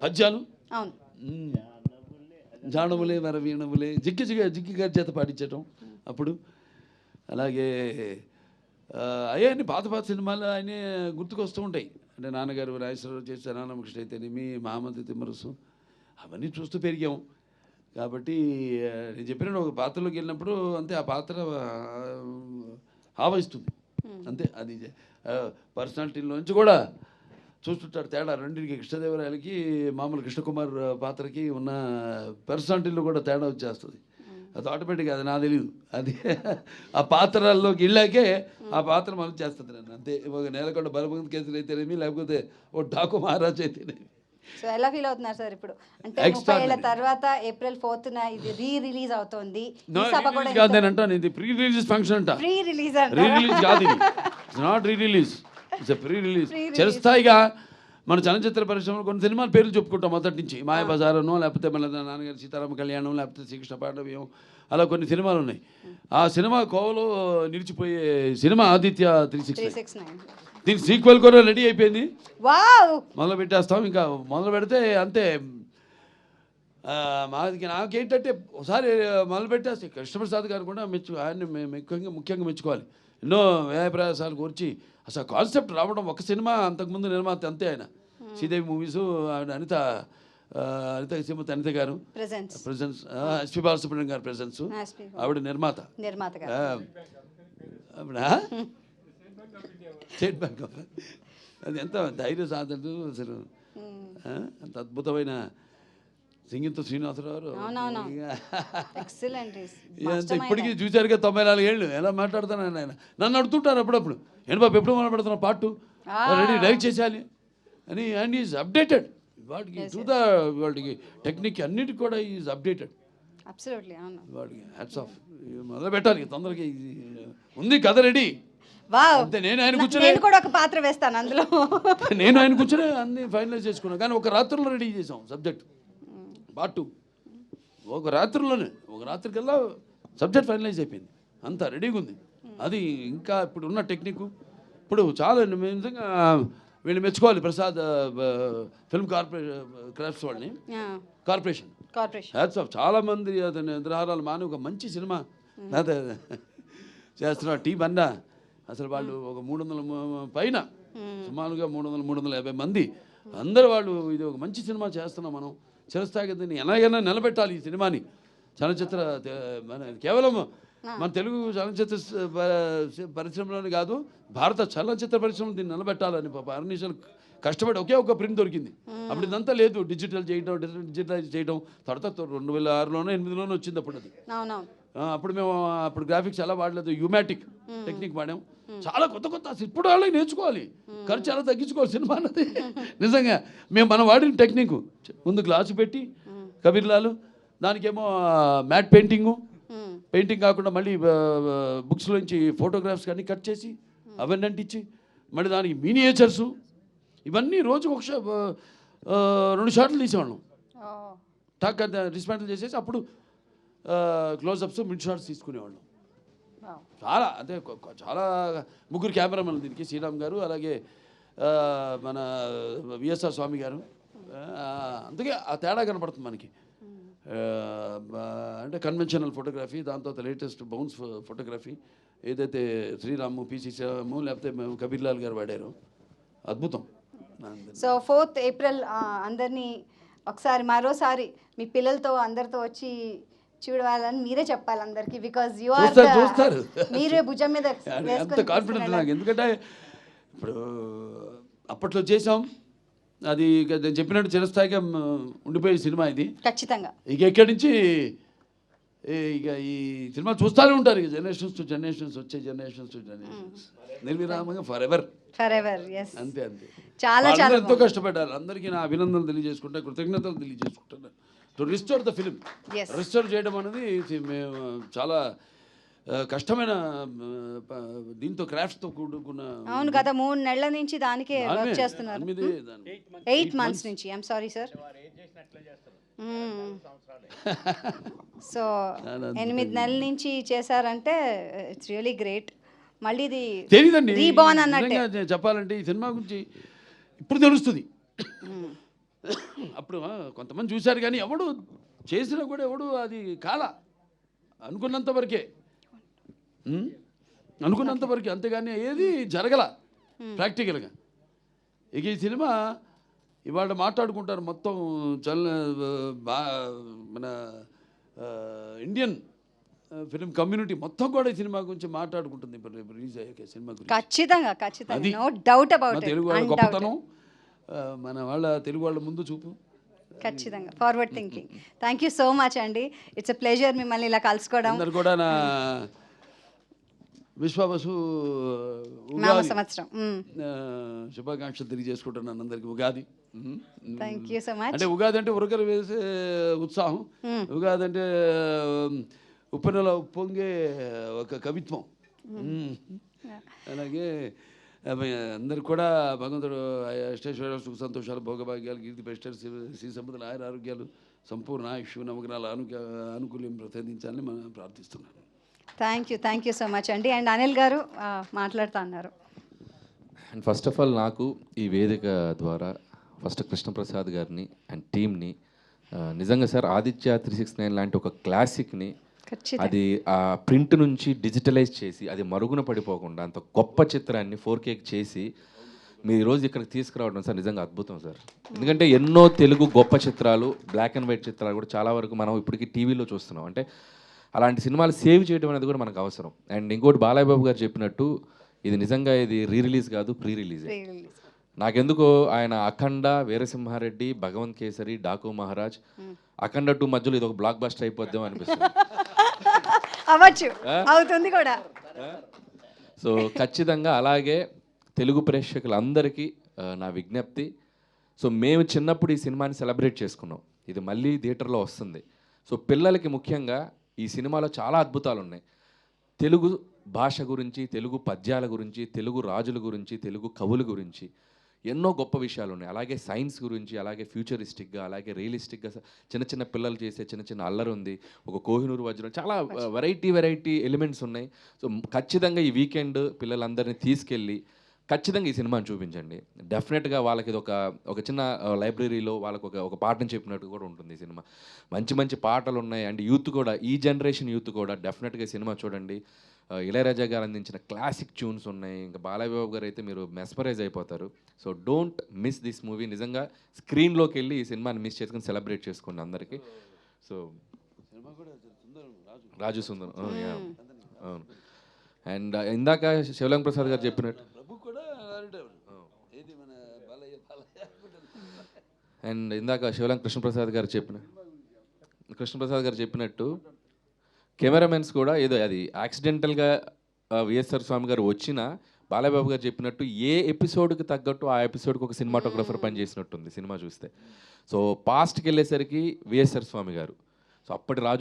పద్యాలు అవును. జానములే వరవీణములే జిక్కి గారి చేత పాటించటం అప్పుడు. అలాగే అవన్నీ పాత సినిమాలు ఆయన గుర్తుకొస్తూ ఉంటాయి. అంటే నాన్నగారు రాజేశ్వరరావు చేసే రామకృష్ణ అయితేనేమి, మహామంత్రి తిమ్మరసు, అవన్నీ చూస్తూ పెరిగాము. కాబట్టి నేను చెప్పిన ఒక పాత్రలోకి వెళ్ళినప్పుడు అంతే ఆ పాత్ర ఆవహిస్తుంది అంతే. అది పర్సనాలిటీలోంచి కూడా చూస్తుంటాడు తేడా. రెండింటికి కృష్ణదేవరాయలకి మామూలు కృష్ణకుమార్ పాత్రకి ఉన్న పర్సనాలిటీలో కూడా తేడా వచ్చేస్తుంది. అది ఆటోమేటిక్గా, అది నాకు తెలియదు. అది ఆ పాత్రల్లోకి వెళ్ళాకే ఆ పాత్ర మనం చేస్తుంది నన్ను అంతే. ఒక నేలకొండ బలపంత్ కేసులు అయితేనేమి, లేకపోతే ఓ డాకు మహారాజ్ అయితేనేమి. సో ఎలా ఫీల్ అవుతున్నారు సార్ ఇప్పుడు? అంటే 30 ఏళ్ల తర్వాత April 4th ఇది రిలీజ్ అవుతోంది. ఈ సభ కూడా కాదేనంటాను, ఇది ప్రీ రిలీజ్ ఫంక్షన్ అంట. ప్రీ రిలీజ్ రీ రిలీజ్ కాదు, ఇది it's not re release, it's pre release. చిరస్థాయిగా మన చలనచిత్ర పరిశ్రమలో కొన్ని సినిమాల పేర్లు చెప్పుకుంటాం మొదటి నుంచి. మాయాబజారనో, లేకపోతే మన నాన్నగారి సీతారామ కళ్యాణం, లేకపోతే శ్రీకృష్ణ పాండవ్యం, అలా కొన్ని సినిమాలు ఉన్నాయి. ఆ సినిమా కోవలో నిలిచిపోయే సినిమా ఆదిత్య 369. దీని సీక్వెల్ కూడా రెడీ అయిపోయింది. మొదలు పెట్టేస్తాం. ఇంకా మొదలు పెడితే అంతే. నాకేంటంటే ఒకసారి మొదలు పెట్టేస్తే కృష్ణప్రసాద్ గారు కూడా ఆయన్ని ముఖ్యంగా మెచ్చుకోవాలి. ఎన్నో వ్యయప్రయాసాలు కూర్చి అసలు కాన్సెప్ట్ రావడం. ఒక సినిమా అంతకుముందు నిర్మాత అంతే ఆయన. శ్రీదేవి మూవీసు, అనిత గారు ప్రెజెన్స్, ఎస్పి బాలసుబ్రహ్మణ్యం గారు ప్రెజెన్స్, ఆవిడ నిర్మాత. ఆవిడ స్టేట్ బ్యాంక్ ఆఫ్, అది ఎంత ధైర్య సాధనలు అసలు. అంత అద్భుతమైన సింగింతో శ్రీనివాసరావు. ఇప్పటికీ చూశారుగా 94 ఏళ్ళు ఎలా మాట్లాడుతాను ఆయన. నన్ను అడుగుతుంటారు అప్పుడప్పుడు, ఏంటి బాబు ఎప్పుడు మాట్లాడుతున్నా పార్ట్ 2 రెడీ డైరెక్ట్ చేసేయాలి అని. And is updated. వాటికి టెక్నిక్ అన్నిటికి కూడా ఈజ్ అప్డేటెడ్. వాటికి హ్యాట్స్ ఆఫ్. మొదలు పెట్టాలి తొందరగా. ఉంది కథ రెడీ. అంతే. నేను ఆయన కూర్చొని ఒక పాత్ర వేస్తాను అందులో. నేను ఆయన కూర్చొని అన్ని ఫైనలైజ్ చేసుకున్నాను. కానీ ఒక రాత్రిలో రెడీ చేసాం సబ్జెక్ట్ పార్ట్ 2. ఒక రాత్రికల్లా సబ్జెక్ట్ ఫైనలైజ్ అయిపోయింది. అంతా రెడీగా ఉంది. అది ఇంకా ఇప్పుడు ఉన్న టెక్నిక్ ఇప్పుడు చాలా నిజంగా వీళ్ళు మెచ్చుకోవాలి. ప్రసాద్ ఫిల్మ్ క్రాఫ్ట్స్ వాళ్ళని, కార్పొరేషన్ హ్యాట్స్ ఆఫ్. చాలామంది అతని నిద్రాహారాలు మాని ఒక మంచి సినిమా చేస్తున్నారు. టీం అన్నా అసలు వాళ్ళు ఒక 300 పైన, సుమారుగా 350 మంది అందరూ వాళ్ళు ఇది ఒక మంచి సినిమా చేస్తున్నాం మనం. చిరస్థాయిగా దీన్ని ఎలాగైనా నిలబెట్టాలి ఈ సినిమాని. చలనచిత్ర కేవలం మన తెలుగు చలనచిత్ర పరిశ్రమలోనే కాదు, భారత చలనచిత్ర పరిశ్రమ దీన్ని నిలబెట్టాలని పాప అర్నిషాలు కష్టపడి ఒకే ఒక ప్రింట్ దొరికింది. అప్పుడు ఇదంతా లేదు. డిజిటలైజ్ చేయడం తర్వాత 2006లోనో 2008లోనో వచ్చింది. అప్పుడు అది అప్పుడు మేము గ్రాఫిక్స్ ఎలా వాడలేదు, యూమాటిక్ టెక్నిక్ వాడాం. చాలా కొత్త ఇప్పుడు వాళ్ళకి నేర్చుకోవాలి. ఖర్చు ఎలా తగ్గించుకోవాలి సినిమా అన్నది. నిజంగా మనం వాడిన టెక్నిక్ ముందు గ్లాసు పెట్టి కబీర్లాలు, దానికేమో మ్యాట్ పెయింటింగ్ కాకుండా మళ్ళీ బుక్స్లోంచి ఫోటోగ్రాఫ్స్ కానీ కట్ చేసి అవన్నీ అంటించి మళ్ళీ దానికి మినియేచర్సు, ఇవన్నీ రోజుకు 2 షాట్లు తీసేవాళ్ళం. టాక్ డిస్మాంటిల్ చేసేసి అప్పుడు క్లోజప్స్, మిడ్ షాట్స్ తీసుకునేవాళ్ళం. చాలా అంటే చాలా 3 కెమెరామెన్లు దీనికి. శ్రీరామ్ గారు, అలాగే మన విఎస్ఆర్ స్వామి గారు. అందుకే ఆ తేడా కనపడుతుంది మనకి. అంటే కన్వెన్షనల్ ఫోటోగ్రఫీ, దాని తర్వాత లేటెస్ట్ బౌన్స్ ఫోటోగ్రఫీ ఏదైతే శ్రీరాము, పిసి శ్రీరాము, లేకపోతే కబీర్లాల్ గారు వాడారు. అద్భుతం. సో 4th April అందరినీ ఒకసారి మరోసారి మీ పిల్లలతో అందరితో వచ్చి చూడాలని మీరే చెప్పాలి అందరికి. బికాజ్ యు ఆర్ చూస్తారు, మీరే భుజం మీద అంత కాన్ఫిడెంట్ నాకు. ఎందుకంటే ఇప్పుడు అప్పట్లో చేసాం, అది నేను చెప్పినట్టు చిరస్థాయిగా ఉండిపోయే సినిమా ఇది ఖచ్చితంగా. ఇక ఎక్కడి నుంచి ఇక ఈ సినిమా చూస్తూనే ఉంటారు. ఇక జనరేషన్స్ టు జనరేషన్స్ నిర్విరామంగా ఫర్ ఎవర్. అంతే. చాలా ఎంతో కష్టపడ్డారు. అందరికీ నా అభినందనలు తెలియజేసుకుంటా, కృతజ్ఞతలు తెలియజేసుకుంటున్నాను. To restore the film. Restore చేయడం అనేది మేము చాలా కష్టమైన, దీంతో క్రాఫ్ట్స్తో కూడుకున్న. అవును కదా, 3 నెలల నుంచి దానికే వర్క్ చేస్తున్నారు. 8 months నుంచి. I'm sorry sir. సో 8 నెలల నుంచి చేశారంటే ఇట్స్ రియలీ గ్రేట్. మళ్ళీ ఇది తెలీదండి రీబార్న్ అన్నట్టు చెప్పాలంటే. ఈ సినిమా గురించి ఇప్పుడు తెలుస్తుంది. అప్పుడు కొంతమంది చూశారు కానీ ఎవడు చేసినా కూడా ఎవడు అది అనుకున్నంత వరకే అనుకున్నంత వరకే, అంతేగాని ఏది జరగల ప్రాక్టికల్గా. ఇక ఈ సినిమా ఇవాళ మాట్లాడుకుంటారు మొత్తం మన ఇండియన్ ఫిలిం కమ్యూనిటీ మొత్తం కూడా ఈ సినిమా గురించి మాట్లాడుకుంటుంది ఇప్పుడు రిలీజ్ అయ్యాక సినిమా గురించి. ఖచ్చితంగా no doubt about it. Telugu వాళ్ళ గొప్పతనం, మన వాళ్ళ తెలుగు వాళ్ళ ముందు చూపు, ఖచ్చితంగా forward thinking. Thank you so much అండి. ఇట్స్ ఎ ప్లెజర్ మిమ్మల్ని ఇలా కలుసుకోవడం. అందరు కూడా నా విశ్వావసు నామ సంవత్సరం శుభాకాంక్షలు తెలియజేసుకుంటున్నాను అందరికి. Ugadi thank you so much. అంటే ఉగాది అంటే ఉరకలు వేసే ఉత్సాహం, ఉగాది అంటే ఉప్పెనలో పొంగే ఒక కవిత్వం. అలాగే అందరు కూడా భగవంతుడు అష్టైశ్వర్యాలు, సుఖ సంతోషాలు, భోగభాగ్యాలు, కీర్తి ప్రతిష్టలు, శ్రీ సంపదలు, ఆయుర ఆరోగ్యాలు, సంపూర్ణ ఆయుష్, నవగ్రహాల అనుకూల్యం ప్రసాదించాలని మనం ప్రార్థిస్తున్నాను. థ్యాంక్ యూ సో మచ్ అండి. అండ్ అనిల్ గారు మాట్లాడుతూ అన్నారు. అండ్ ఫస్ట్ ఆఫ్ ఆల్ నాకు ఈ వేదిక ద్వారా ఫస్ట్ కృష్ణప్రసాద్ గారిని అండ్ టీమ్ని నిజంగా సార్ ఆదిత్య 369 లాంటి ఒక క్లాసిక్ని అది ఆ ప్రింట్ నుంచి డిజిటలైజ్ చేసి అది మరుగున పడిపోకుండా అంత గొప్ప చిత్రాన్ని 4K చేసి మీరు ఈరోజు ఇక్కడికి తీసుకురావడం సార్ నిజంగా అద్భుతం సార్. ఎందుకంటే ఎన్నో తెలుగు గొప్ప చిత్రాలు, బ్లాక్ అండ్ వైట్ చిత్రాలు కూడా చాలా వరకు మనం ఇప్పటికీ టీవీలో చూస్తున్నాం. అంటే అలాంటి సినిమాలు సేవ్ చేయడం అనేది కూడా మనకు అవసరం. అండ్ ఇంకోటి బాలయ్య బాబు గారు చెప్పినట్టు ఇది నిజంగా ఇది రిలీజ్ కాదు, ప్రీ రిలీజ్. నాకెందుకో ఆయన అఖండ, వీరసింహారెడ్డి, భగవంత్ కేసరి, డాకు మహారాజ్, అఖండ 2 మధ్యలో ఇది ఒక బ్లాక్ బస్టర్ అయిపోద్దాం అనిపిస్తుంది. అవ్వచ్చు, అవుతుంది కూడా. సో ఖచ్చితంగా అలాగే తెలుగు ప్రేక్షకులందరికీ నా విజ్ఞప్తి. సో మేము చిన్నప్పుడు ఈ సినిమాని సెలబ్రేట్ చేసుకున్నాం, ఇది మళ్ళీ థియేటర్లో వస్తుంది. సో పిల్లలకి ముఖ్యంగా ఈ సినిమాలో చాలా అద్భుతాలు ఉన్నాయి. తెలుగు భాష గురించి, తెలుగు పద్యాల గురించి, తెలుగు రాజుల గురించి, తెలుగు కవుల గురించి ఎన్నో గొప్ప విషయాలు ఉన్నాయి. అలాగే సైన్స్ గురించి, అలాగే ఫ్యూచరిస్టిక్గా, అలాగే రియలిస్టిక్గా చిన్న చిన్న పిల్లలు చేసే చిన్న చిన్న అల్లరి ఉంది, ఒక కోహినూరు వజ్రం, చాలా వెరైటీ ఎలిమెంట్స్ ఉన్నాయి. సో ఖచ్చితంగా ఈ వీకెండ్ పిల్లలందరినీ తీసుకెళ్ళి ఖచ్చితంగా ఈ సినిమాని చూపించండి. డెఫినెట్గా వాళ్ళకి ఇది ఒక చిన్న లైబ్రరీలో వాళ్ళకి ఒక పాఠం చెప్పినట్టు కూడా ఉంటుంది ఈ సినిమా. మంచి పాటలు ఉన్నాయి. అండ్ యూత్ కూడా, ఈ జనరేషన్ యూత్ కూడా డెఫినెట్గా ఈ సినిమా చూడండి. ఇళయరాజా గారు అందించిన క్లాసిక్ ట్యూన్స్ ఉన్నాయి. ఇంకా బాలయ్య బాబు గారు అయితే మీరు మెస్మరైజ్ అయిపోతారు. So don't miss this movie. నిజంగా స్క్రీన్లోకి వెళ్ళి ఈ సినిమాని మిస్ చేసుకుని సెలబ్రేట్ చేసుకోండి అందరికీ. సో రాజు సుందరం, అవును. అండ్ ఇందాక శివలింగ ప్రసాద్ గారు చెప్పినట్టు అండ్ ఇందాక శివలింగ కృష్ణప్రసాద్ గారు చెప్పినట్టు కెమెరామెన్స్ కూడా ఏదో అది యాక్సిడెంటల్గా విఎస్ఆర్ స్వామి గారు వచ్చినా బాలయ్యబాబు గారు చెప్పినట్టు ఏ ఎపిసోడ్కి తగ్గట్టు ఆ ఎపిసోడ్కి ఒక సినిమాటోగ్రఫర్ పనిచేసినట్టుంది సినిమా చూస్తే. సో పాస్ట్కి వెళ్ళేసరికి విఎస్ఆర్ స్వామి గారు, సో అప్పటి రాజు